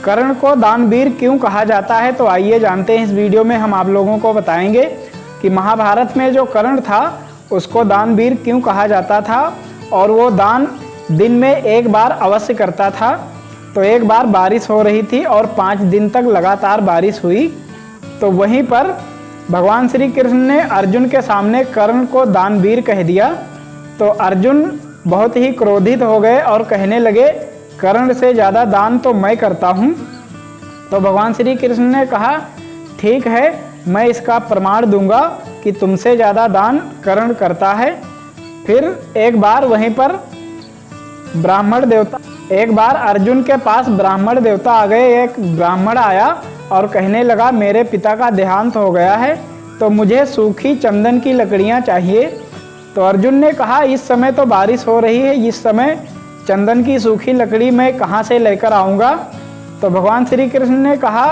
कर्ण को दानवीर क्यों कहा जाता है, तो आइए जानते हैं। इस वीडियो में हम आप लोगों को बताएंगे कि महाभारत में जो कर्ण था उसको दानवीर क्यों कहा जाता था और वो दान दिन में एक बार अवश्य करता था। तो एक बार बारिश हो रही थी और 5 दिन तक लगातार बारिश हुई, तो वहीं पर भगवान श्री कृष्ण ने अर्जुन के सामने कर्ण को दानवीर कह दिया। तो अर्जुन बहुत ही क्रोधित हो गए और कहने लगे कर्ण से ज़्यादा दान तो मैं करता हूँ। तो भगवान श्री कृष्ण ने कहा ठीक है, मैं इसका प्रमाण दूंगा कि तुमसे ज़्यादा दान कर्ण करता है। फिर एक बार वहीं पर एक बार अर्जुन के पास ब्राह्मण देवता आ गए। एक ब्राह्मण आया और कहने लगा मेरे पिता का देहांत हो गया है, तो मुझे सूखी चंदन की लकड़ियाँ चाहिए। तो अर्जुन ने कहा इस समय तो बारिश हो रही है, इस समय चंदन की सूखी लकड़ी मैं कहाँ से लेकर आऊँगा। तो भगवान श्री कृष्ण ने कहा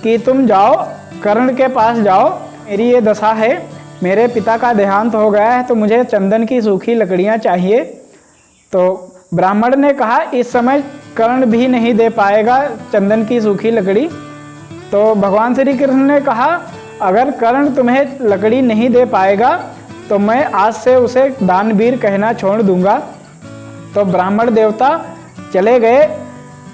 कि तुम जाओ, कर्ण के पास जाओ, मेरी ये दशा है, मेरे पिता का देहांत हो गया है, तो मुझे चंदन की सूखी लकड़ियाँ चाहिए। तो ब्राह्मण ने कहा इस समय कर्ण भी नहीं दे पाएगा चंदन की सूखी लकड़ी। तो भगवान श्री कृष्ण ने कहा अगर कर्ण तुम्हें लकड़ी नहीं दे पाएगा तो मैं आज से उसे दानवीर कहना छोड़ दूंगा। तो ब्राह्मण देवता चले गए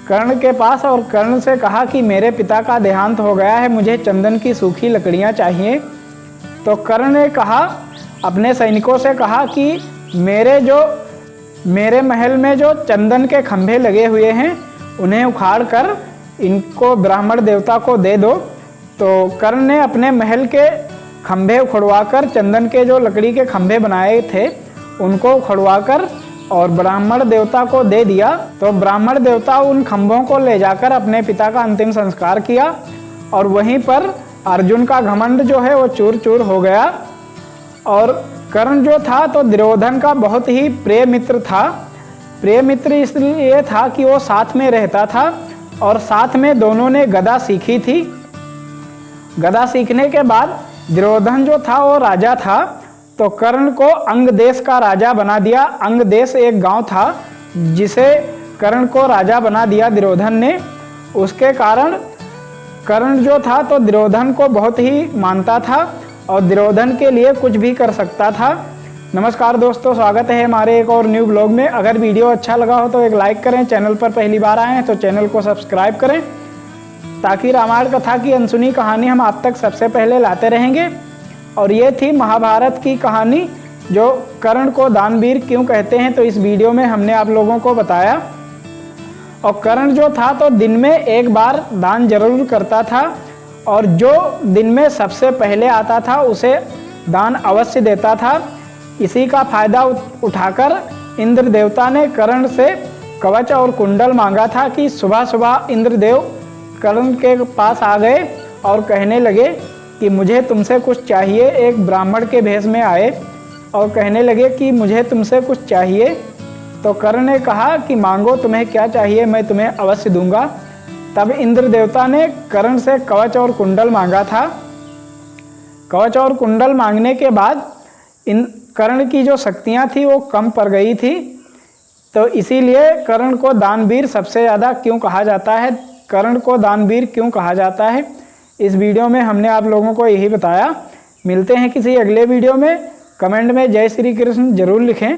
कर्ण के पास और कर्ण से कहा कि मेरे पिता का देहांत हो गया है, मुझे चंदन की सूखी लकड़ियाँ चाहिए। तो कर्ण ने कहा अपने सैनिकों से कहा कि मेरे महल में जो चंदन के खंभे लगे हुए हैं उन्हें उखाड़ कर इनको ब्राह्मण देवता को दे दो। तो कर्ण ने अपने महल के खंभे उखड़वा कर, चंदन के जो लकड़ी के खंभे बनाए थे उनको उखड़वा कर और ब्राह्मण देवता को दे दिया। तो ब्राह्मण देवता उन खंभों को ले जाकर अपने पिता का अंतिम संस्कार किया और वहीं पर अर्जुन का घमंड जो है वो चूर चूर हो गया। और कर्ण जो था तो दुर्योधन का बहुत ही प्रिय मित्र था। प्रिय मित्र इसलिए था कि वो साथ में रहता था और साथ में दोनों ने गदा सीखी थी। गदा सीखने के बाद दुर्योधन जो था वो राजा था, तो कर्ण को अंग देश का राजा बना दिया। अंग देश एक गांव था जिसे कर्ण को राजा बना दिया दुर्योधन ने। उसके कारण कर्ण जो था तो दुर्योधन को बहुत ही मानता था और दुर्योधन के लिए कुछ भी कर सकता था। नमस्कार दोस्तों, स्वागत है हमारे एक और न्यू ब्लॉग में। अगर वीडियो अच्छा लगा हो तो एक लाइक करें, चैनल पर पहली बार आए हैं तो चैनल को सब्सक्राइब करें ताकि रामायण कथा की अनसुनी कहानी हम आप तक सबसे पहले लाते रहेंगे। और ये थी महाभारत की कहानी जो कर्ण को दानवीर क्यों कहते हैं, तो इस वीडियो में हमने आप लोगों को बताया। और कर्ण जो था तो दिन में एक बार दान जरूर करता था और जो दिन में सबसे पहले आता था उसे दान अवश्य देता था। इसी का फायदा उठाकर इंद्र देवता ने कर्ण से कवच और कुंडल मांगा था कि सुबह सुबह इंद्रदेव कर्ण के पास आ गए और कहने लगे कि मुझे तुमसे कुछ चाहिए। एक ब्राह्मण के भेष में आए और कहने लगे कि मुझे तुमसे कुछ चाहिए। तो कर्ण ने कहा कि मांगो, तुम्हें क्या चाहिए, मैं तुम्हें अवश्य दूंगा। तब इंद्र देवता ने कर्ण से कवच और कुंडल मांगा था। कवच और कुंडल मांगने के बाद इन कर्ण की जो शक्तियां थी वो कम पड़ गई थी। तो इसीलिए कर्ण को दानवीर सबसे ज़्यादा क्यों कहा जाता है, कर्ण को दानवीर क्यों कहा जाता है, इस वीडियो में हमने आप लोगों को यही बताया। मिलते हैं किसी अगले वीडियो में। कमेंट में जय श्री कृष्ण जरूर लिखें।